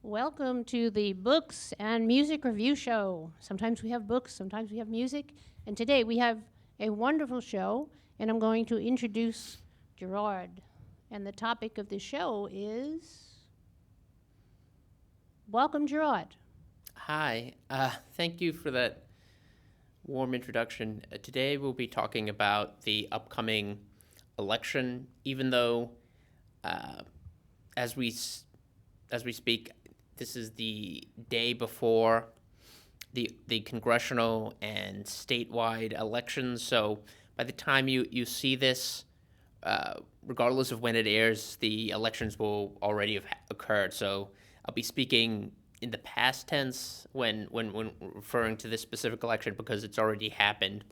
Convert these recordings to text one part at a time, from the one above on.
Welcome to the Books and Music Review Show. Sometimes we have books, sometimes we have music, and today we have a wonderful show, and I'm going to introduce Gerard. And the topic of the show is Welcome, Gerard. Hi, thank you for that warm introduction. Today we'll be talking about the upcoming election. Even though, uh, as we s- as we speak, this is the day before the congressional and statewide elections. So by the time you see this, uh, regardless of when it airs, the elections will already have occurred. So I'll be speaking in the past tense when referring to this specific election because it's already happened,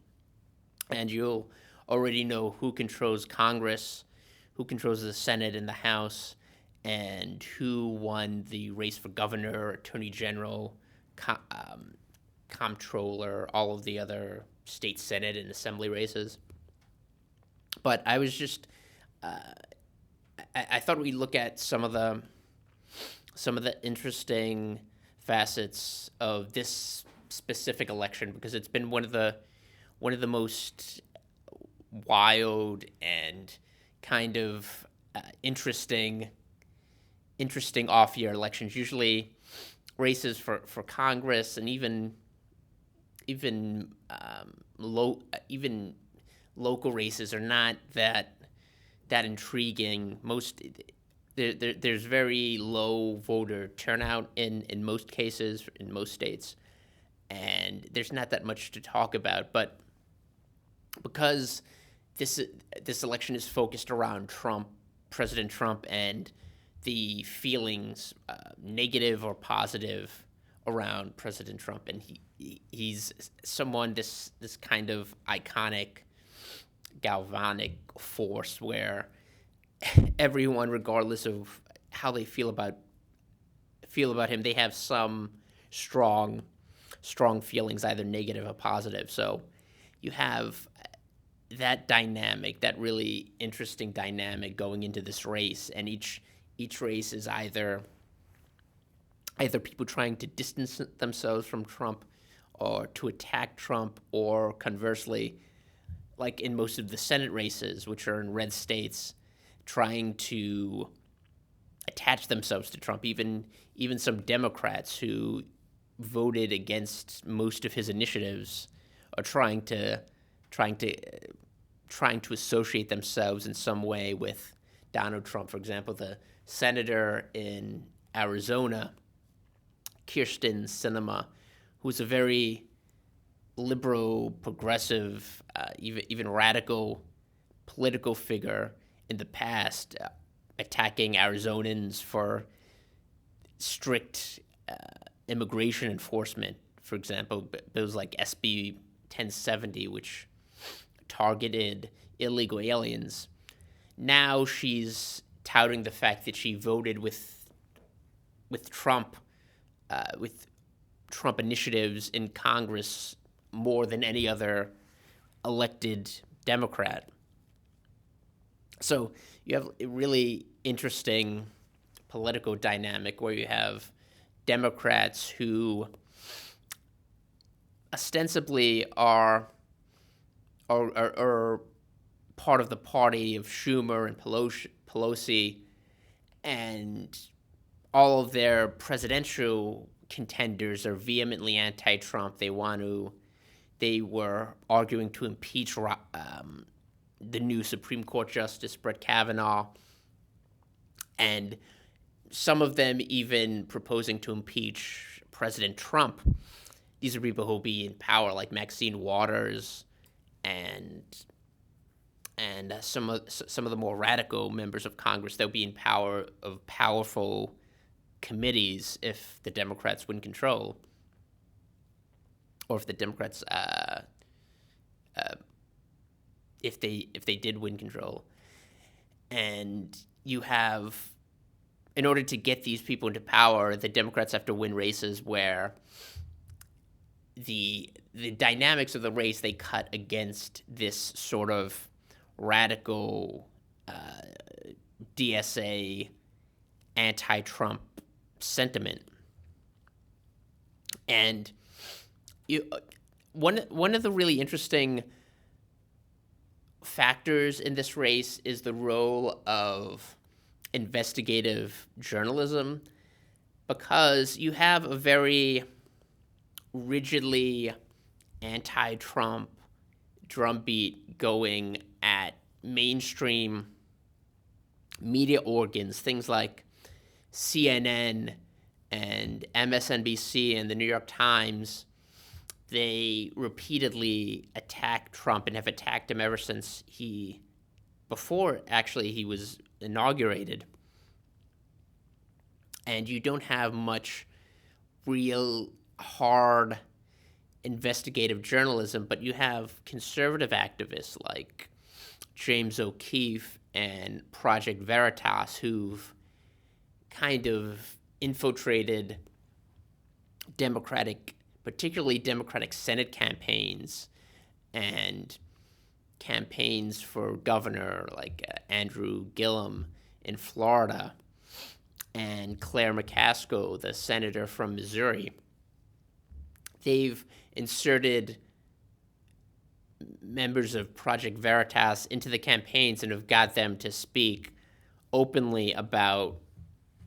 and you'll already know who controls Congress, who controls the Senate and the House, and who won the race for governor, attorney general, comptroller, all of the other state senate and assembly races. But I was just uh, I thought we'd look at some of the interesting facets of this specific election because it's been one of the most wild and kind of interesting off year elections. Usually, races for Congress and even local races are not that intriguing. There's very low voter turnout in most cases in most states, and there's not that much to talk about. But because this this election is focused around President Trump, and the feelings, negative or positive, around President Trump, and he's someone this kind of iconic galvanic force where everyone, regardless of how they feel about him, they have some strong strong feelings, either negative or positive. So you have that dynamic, that really interesting dynamic going into this race, and each race is either people trying to distance themselves from Trump or to attack Trump, or conversely, like in most of the Senate races, which are in red states, trying to attach themselves to Trump. Even some Democrats who voted against most of his initiatives are trying to associate themselves in some way with Donald Trump. For example, the senator in Arizona, Kirsten Sinema, who's a very liberal, progressive, even radical political figure in the past, attacking Arizonans for strict immigration enforcement. For example, bills like SB 1070, which targeted illegal aliens. Now she's touting the fact that she voted with Trump, with Trump initiatives in Congress more than any other elected Democrat. So you have a really interesting political dynamic where you have Democrats who ostensibly are part of the party of Schumer and Pelosi, and all of their presidential contenders are vehemently anti-Trump. They were arguing to impeach the new Supreme Court Justice Brett Kavanaugh, and some of them even proposing to impeach President Trump. These are people who will be in power, like Maxine Waters and some of the more radical members of Congress. They'll be in power of powerful committees if the Democrats win control, or if the Democrats uh, if they did win control. And you have, in order to get these people into power, the Democrats have to win races where the dynamics of the race, they cut against this sort of radical DSA anti-Trump sentiment. And one of the really interesting factors in this race is the role of investigative journalism, because you have a very rigidly anti-Trump drumbeat going at mainstream media organs, things like CNN and MSNBC and the New York Times. They repeatedly attack Trump and have attacked him ever since before he was inaugurated. And you don't have much real hard investigative journalism, but you have conservative activists like James O'Keefe and Project Veritas, who've kind of infiltrated particularly Democratic Senate campaigns and campaigns for governor, like Andrew Gillum in Florida, and Claire McCaskill, the senator from Missouri. They've inserted members of Project Veritas into the campaigns and have got them to speak openly about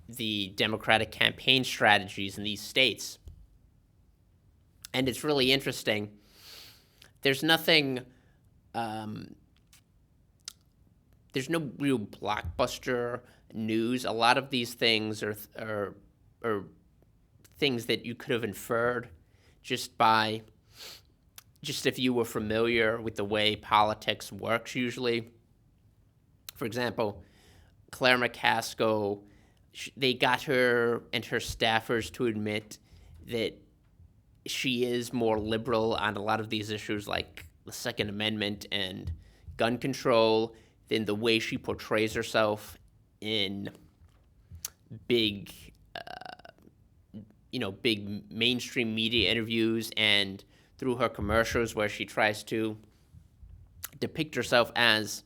the Democratic campaign strategies in these states. And it's really interesting. There's nothing, there's no real blockbuster news. A lot of these things are things that you could have inferred just if you were familiar with the way politics works usually. For example, Claire McCaskill, they got her and her staffers to admit that she is more liberal on a lot of these issues like the Second Amendment and gun control than the way she portrays herself in big mainstream media interviews and through her commercials, where she tries to depict herself as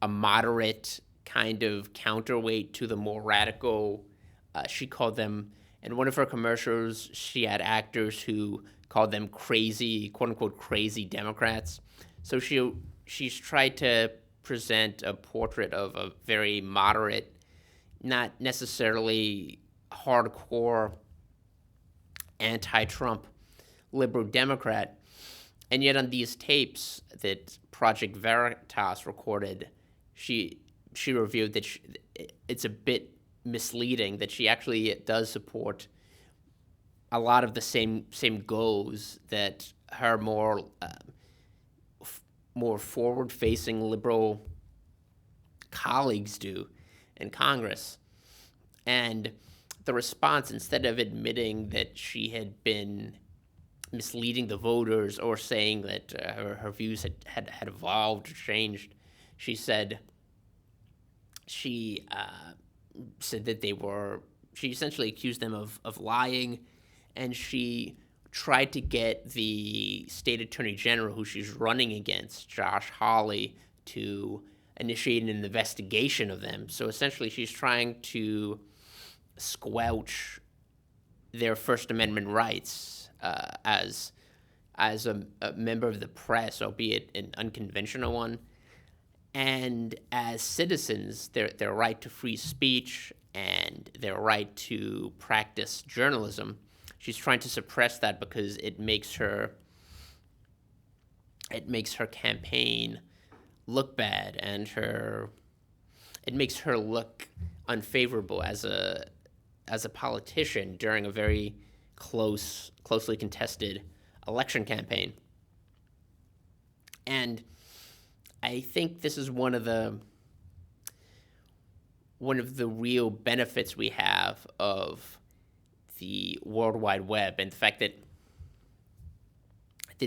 a moderate kind of counterweight to the more radical, she called them, in one of her commercials, she had actors who called them crazy, quote unquote, crazy Democrats. So she's tried to present a portrait of a very moderate, not necessarily hardcore anti-Trump liberal Democrat. And yet on these tapes that Project Veritas recorded, she reviewed that it's a bit misleading, that she actually does support a lot of the same goals that her more forward-facing liberal colleagues do in Congress. And the response, instead of admitting that she had been misleading the voters or saying that her views had evolved or changed, she said that she essentially accused them of lying, and she tried to get the state attorney general who she's running against, Josh Hawley, to initiate an investigation of them. So essentially she's trying to squelch their First Amendment rights as a member of the press, albeit an unconventional one, and as citizens, their right to free speech and their right to practice journalism. She's trying to suppress that because it makes her campaign look bad, and it makes her look unfavorable as a politician during a very closely contested election campaign. And I think this is one of the real benefits we have of the World Wide Web, and the fact that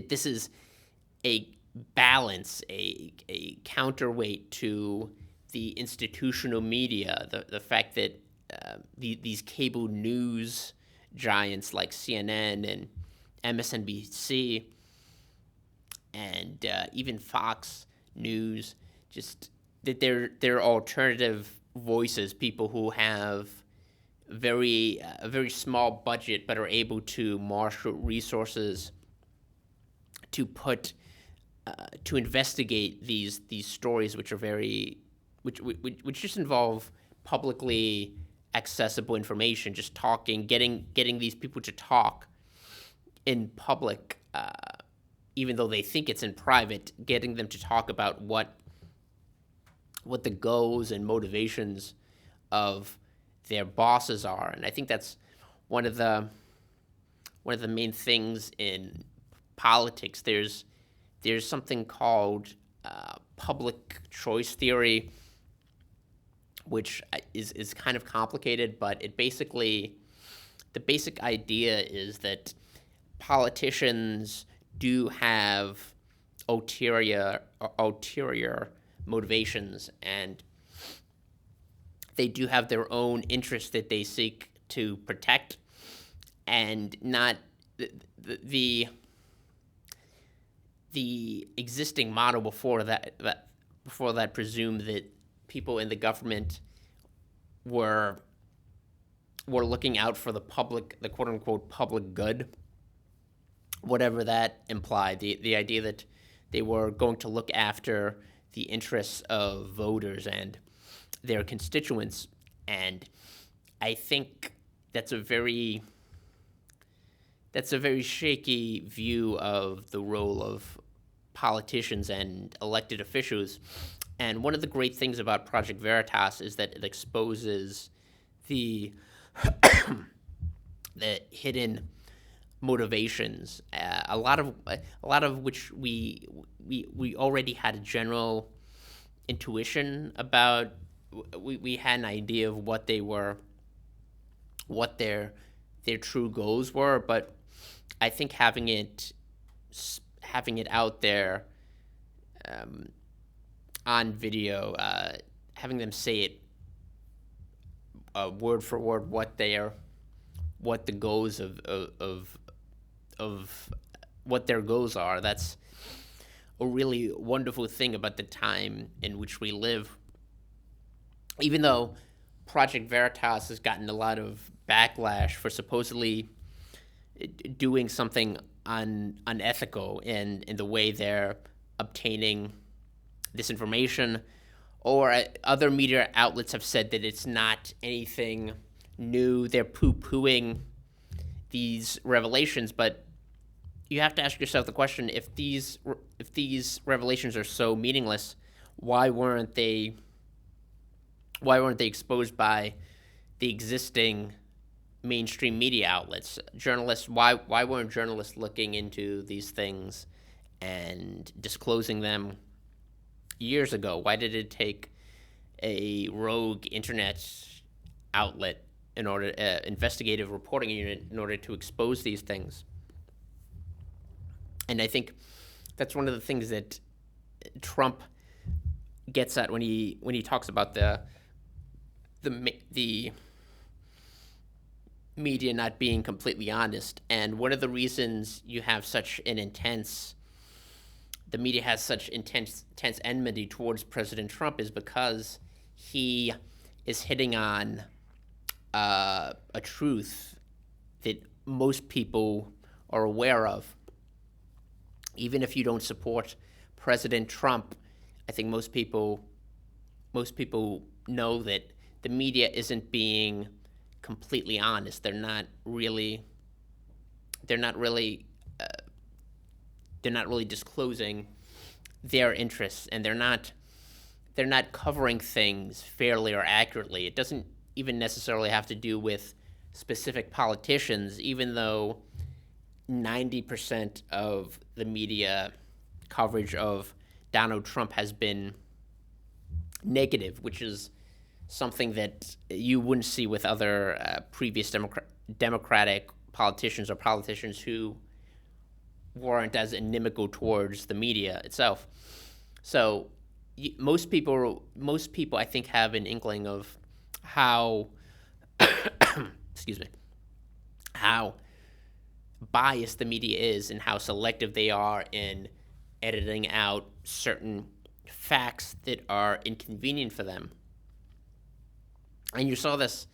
this is a balance, a counterweight to the institutional media, the fact that these cable news giants like CNN and MSNBC and even Fox News, just that they're alternative voices, people who have a very small budget, but are able to marshal resources to put to investigate these stories, which are which just involve publicly accessible information, just talking, getting these people to talk in public, even though they think it's in private, getting them to talk about what the goals and motivations of their bosses are. And I think that's one of the main things in politics. There's something called public choice theory, which is kind of complicated, but the basic idea is that politicians do have ulterior motivations, and they do have their own interests that they seek to protect, and not the existing model before that presumed that people in the government were looking out for the quote unquote public good, whatever that implied. The idea that they were going to look after the interests of voters and their constituents. And I think that's a very shaky view of the role of politicians and elected officials. And one of the great things about Project Veritas is that it exposes the the hidden motivations, a lot of which we already had a general intuition about. We had an idea of what they were, what their true goals were, but I think having it out there on video, having them say it word for word what the goals of what their goals are. That's a really wonderful thing about the time in which we live. Even though Project Veritas has gotten a lot of backlash for supposedly doing something unethical in the way they're obtaining this information, or other media outlets have said that it's not anything new, they're poo-pooing these revelations. But you have to ask yourself the question: if these revelations are so meaningless, why weren't they exposed by the existing mainstream media outlets? Journalists, why weren't journalists looking into these things and disclosing them years ago? Why did it take a rogue internet outlet, investigative reporting unit, in order to expose these things? And I think that's one of the things that Trump gets at when he talks about the media not being completely honest. And one of the reasons you have the media has such intense enmity towards President Trump is because he is hitting on a truth that most people are aware of. Even if you don't support President Trump, I think most people know that the media isn't being completely honest. They're not really disclosing their interests, and they're not covering things fairly or accurately. It doesn't even necessarily have to do with specific politicians, even though 90% of the media coverage of Donald Trump has been negative, which is something that you wouldn't see with other previous Democratic politicians, or politicians who weren't as inimical towards the media itself. So most people, I think, have an inkling of how, excuse me, how biased the media is and how selective they are in editing out certain facts that are inconvenient for them. And you saw this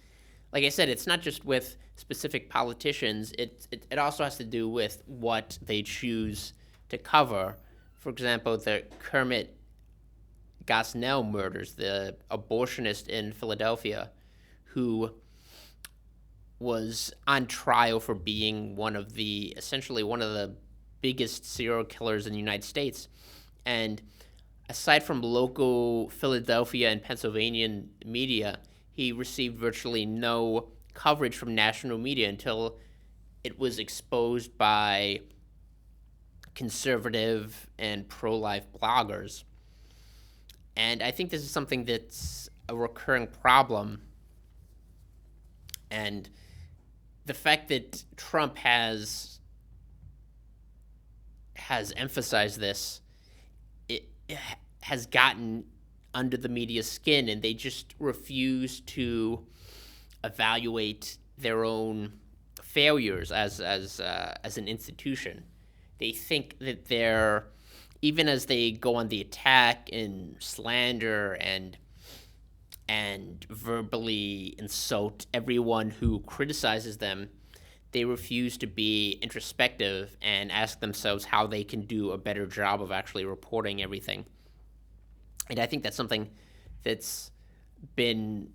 like I said, it's not just with specific politicians. It also has to do with what they choose to cover. For example, the Kermit Gosnell murders, the abortionist in Philadelphia, who was on trial for being essentially one of the biggest serial killers in the United States. And aside from local Philadelphia and Pennsylvania media, he received virtually no coverage from national media until it was exposed by conservative and pro-life bloggers. And I think this is something that's a recurring problem. And the fact that Trump has emphasized this, it has gotten under the media's skin, and they just refuse to evaluate their own failures as an institution. They think that they're, even as they go on the attack and slander and verbally insult everyone who criticizes them, they refuse to be introspective and ask themselves how they can do a better job of actually reporting everything. And I think that's something that's been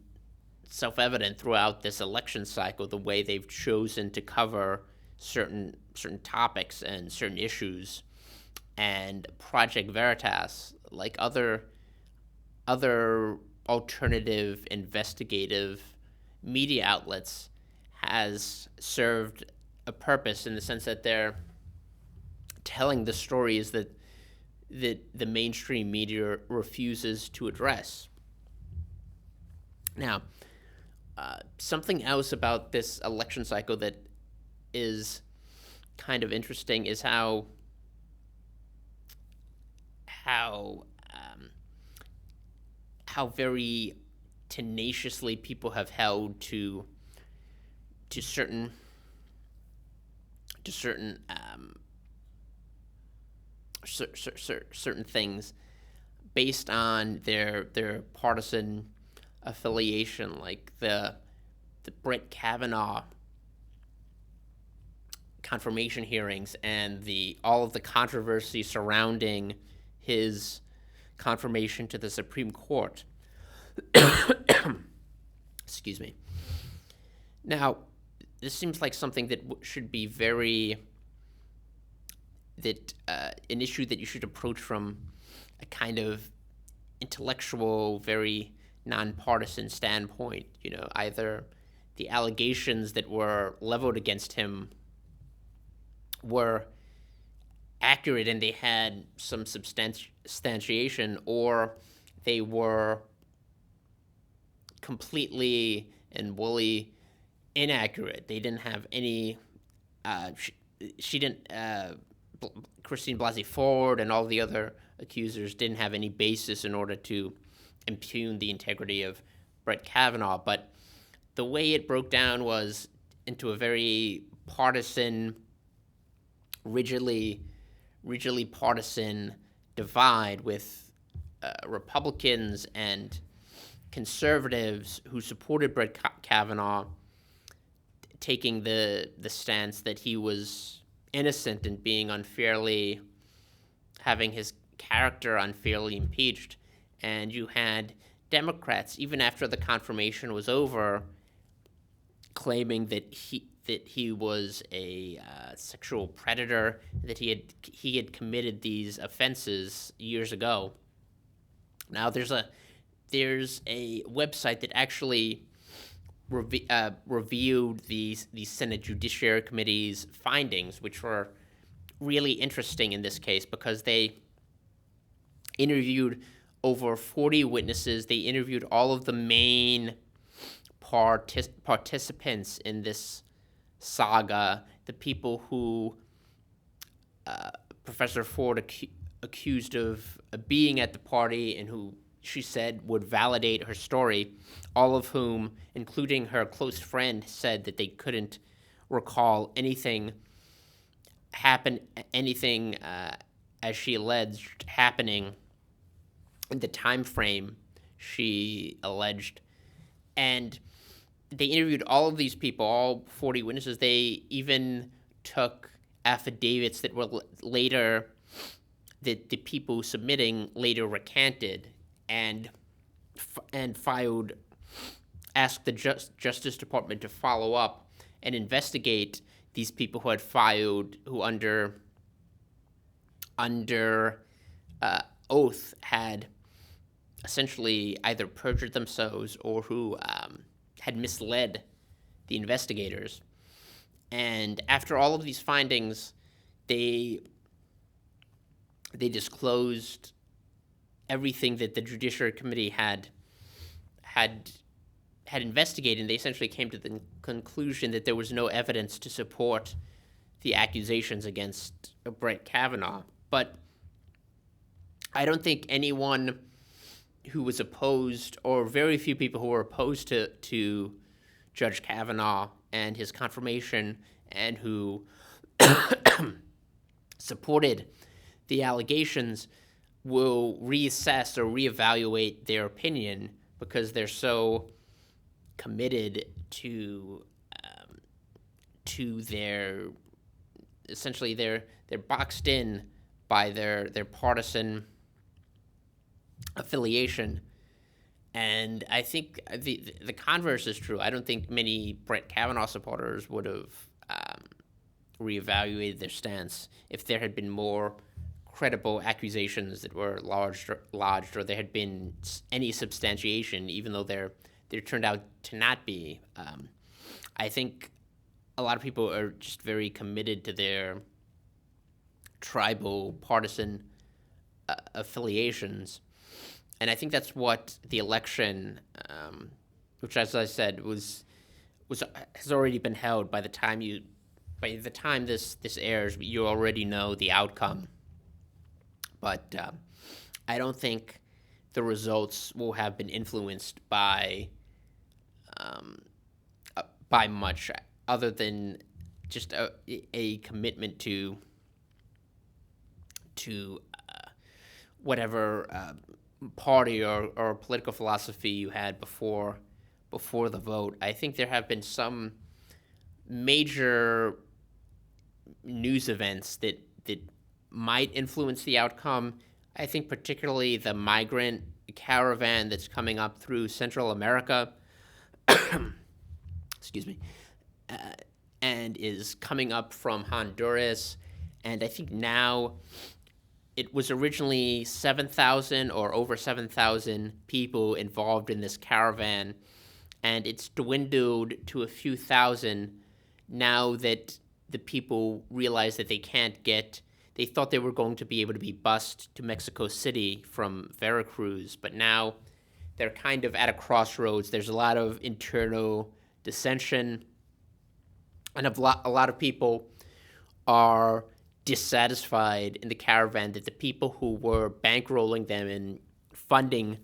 self-evident throughout this election cycle, the way they've chosen to cover certain topics and certain issues. And Project Veritas, like other alternative investigative media outlets, has served a purpose in the sense that they're telling the stories that the mainstream media refuses to address. Now, something else about this election cycle that is kind of interesting is how very tenaciously people have held to certain things based on their partisan affiliation, like the Brett Kavanaugh confirmation hearings and all of the controversy surrounding his confirmation to the Supreme Court. Excuse me. Now, this seems like something that should be an issue that you should approach from a kind of intellectual, very nonpartisan standpoint. Either the allegations that were leveled against him were accurate and they had some substantiation, or they were completely and wholly inaccurate. They didn't have any. Christine Blasey Ford and all the other accusers didn't have any basis in order to impugn the integrity of Brett Kavanaugh. But the way it broke down was into a very partisan, rigidly partisan divide, with Republicans and conservatives who supported Brett Kavanaugh taking the stance that he was innocent and having his character unfairly impeached. And you had Democrats, even after the confirmation was over, claiming that he was a sexual predator, that he had committed these offenses years ago. Now there's a website that actually reviewed the Senate Judiciary Committee's findings, which were really interesting in this case because they interviewed over 40 witnesses. They interviewed all of the main participants in this saga, the people who Professor Ford accused of being at the party and who she said would validate her story, all of whom, including her close friend, said that they couldn't recall anything as she alleged happening in the time frame she alleged. And they interviewed all of these people, all 40 witnesses. They even took affidavits that were later, that the people submitting later recanted, and filed, asked the Justice Department to follow up and investigate these people who had filed, who under oath had essentially either perjured themselves or who had misled the investigators. And after all of these findings, they disclosed everything that the Judiciary Committee had investigated, and they essentially came to the conclusion that there was no evidence to support the accusations against Brett Kavanaugh. But I don't think anyone who was opposed, or very few people who were opposed to Judge Kavanaugh and his confirmation, and who supported the allegations, will reassess or reevaluate their opinion, because they're so committed to their, essentially they're boxed in by their partisan affiliation. And I think the converse is true. I don't think many Brett Kavanaugh supporters would have reevaluated their stance if there had been more credible accusations that were lodged, or there had been any substantiation, even though there turned out to not be. I think a lot of people are just very committed to their tribal partisan affiliations. And I think that's what the election, which, as I said, has already been held. By the time this airs, you already know the outcome. But I don't think the results will have been influenced by much, other than just a commitment to whatever party or political philosophy you had before the vote. I think there have been some major news events that might influence the outcome. I think particularly the migrant caravan that's coming up through Central America, excuse me, and is coming up from Honduras. And I think now, it was originally 7,000 or over 7,000 people involved in this caravan, and it's dwindled to a few thousand now that the people realize that they thought they were going to be able to be bused to Mexico City from Veracruz, but now they're kind of at a crossroads. There's a lot of internal dissension, and a lot of people are dissatisfied in the caravan that the people who were bankrolling them and funding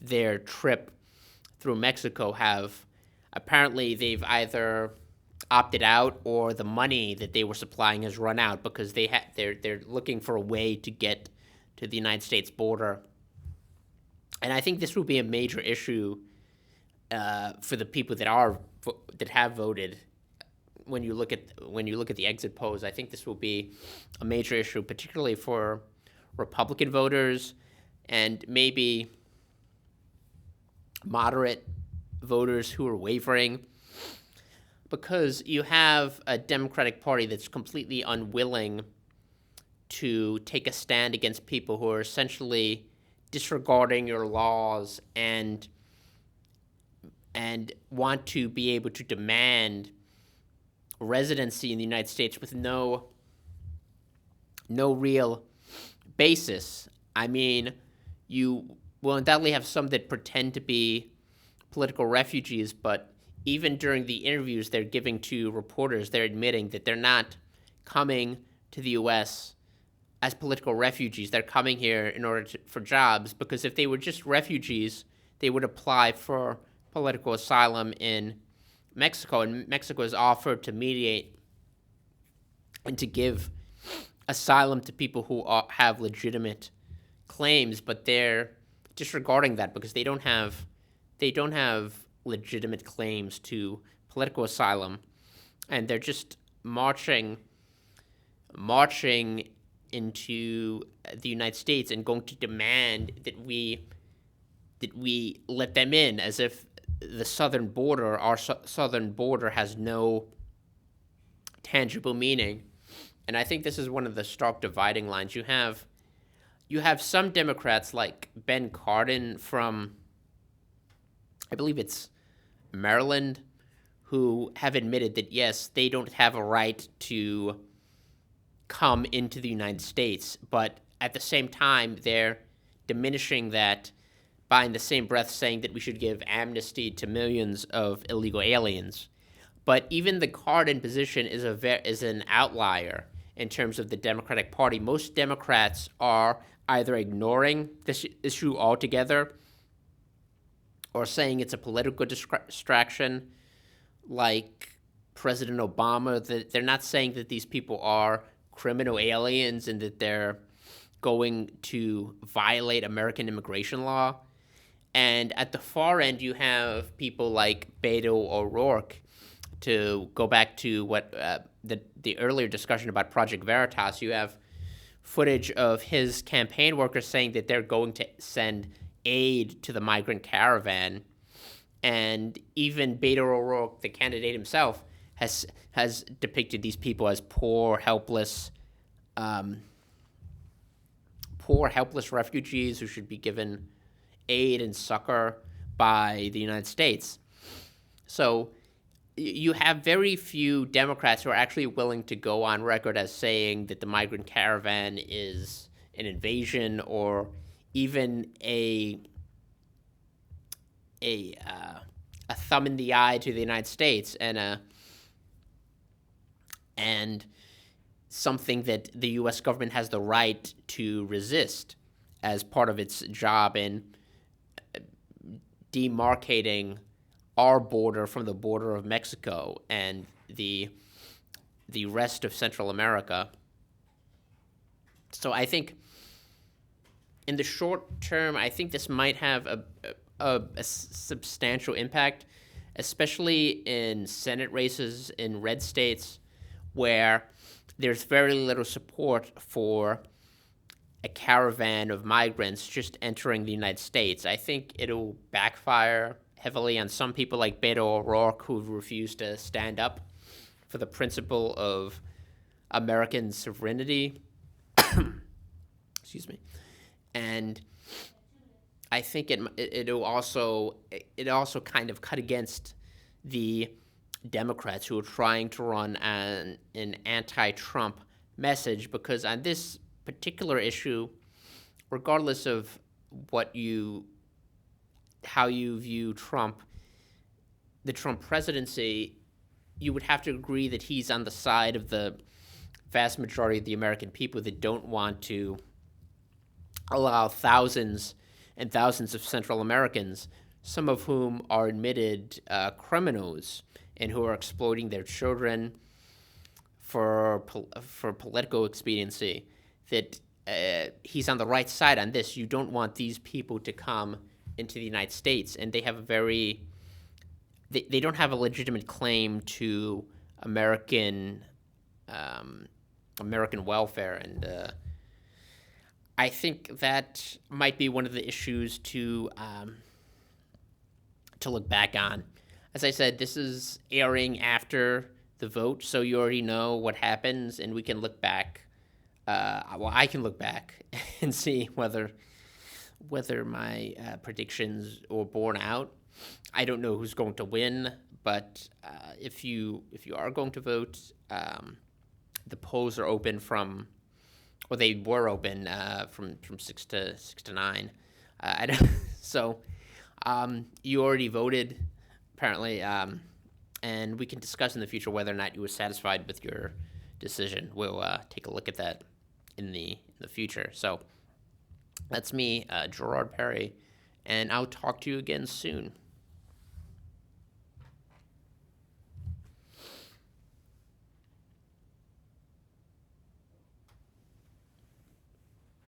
their trip through Mexico they've either opted out, or the money that they were supplying has run out, because they're looking for a way to get to the United States border. And I think this will be a major issue for the people that have voted. When you look at the exit polls, I think this will be a major issue, particularly for Republican voters and maybe moderate voters who are wavering, because you have a Democratic Party that's completely unwilling to take a stand against people who are essentially disregarding your laws and want to be able to demand residency in the United States with no real basis. I mean, you will undoubtedly have some that pretend to be political refugees, but even during the interviews they're giving to reporters, they're admitting that they're not coming to the U.S. as political refugees. They're coming here in order for jobs, because if they were just refugees, they would apply for political asylum in Mexico, and Mexico has offered to mediate and to give asylum to people who have legitimate claims, but they're disregarding that because they don't have legitimate claims to political asylum, and they're just marching into the United States and going to demand that we let them in, as if the southern border, our southern border, has no tangible meaning. And I think this is one of the stark dividing lines. You have some Democrats like Ben Cardin from, I believe it's Maryland, who have admitted that, yes, they don't have a right to come into the United States, but at the same time, they're diminishing that by, in the same breath, saying that we should give amnesty to millions of illegal aliens. But even the Cardin position is an outlier in terms of the Democratic Party. Most Democrats are either ignoring this issue altogether or saying it's a political distraction, like President Obama. That they're not saying that these people are criminal aliens and that they're going to violate American immigration law. And at the far end, you have people like Beto O'Rourke. To go back to what the earlier discussion about Project Veritas, you have footage of his campaign workers saying that they're going to send aid to the migrant caravan. And even Beto O'Rourke, the candidate himself, has depicted these people as poor, helpless refugees who should be given aid and succor by the United States. So you have very few Democrats who are actually willing to go on record as saying that the migrant caravan is an invasion or even a thumb in the eye to the United States and something that the U.S. government has the right to resist as part of its job in demarcating our border from the border of Mexico and the rest of Central America. So I think in the short term, I think this might have a substantial impact, especially in Senate races in red states where there's very little support for a caravan of migrants just entering the United States. I think it'll backfire heavily on some people like Beto O'Rourke, who refuse to stand up for the principle of American sovereignty. Excuse me. And I think it'll also kind of against the Democrats who are trying to run an anti-Trump message, because on this particular issue, regardless of how you view Trump, the Trump presidency, you would have to agree that he's on the side of the vast majority of the American people that don't want to allow thousands and thousands of Central Americans, some of whom are admitted criminals and who are exploiting their children for political expediency, that he's on the right side on this. You don't want these people to come into the United States, and they have they don't have a legitimate claim to American welfare, and I think that might be one of the issues to look back on. As I said, this is airing after the vote, so you already know what happens, and we can look back. I can look back and see whether my predictions were borne out. I don't know who's going to win, but if you are going to vote, the polls are open they were open from 6 to 9. So you already voted, apparently, and we can discuss in the future whether or not you were satisfied with your decision. We'll take a look at that in the future. So that's me, Gerard Perry, and I'll talk to you again soon.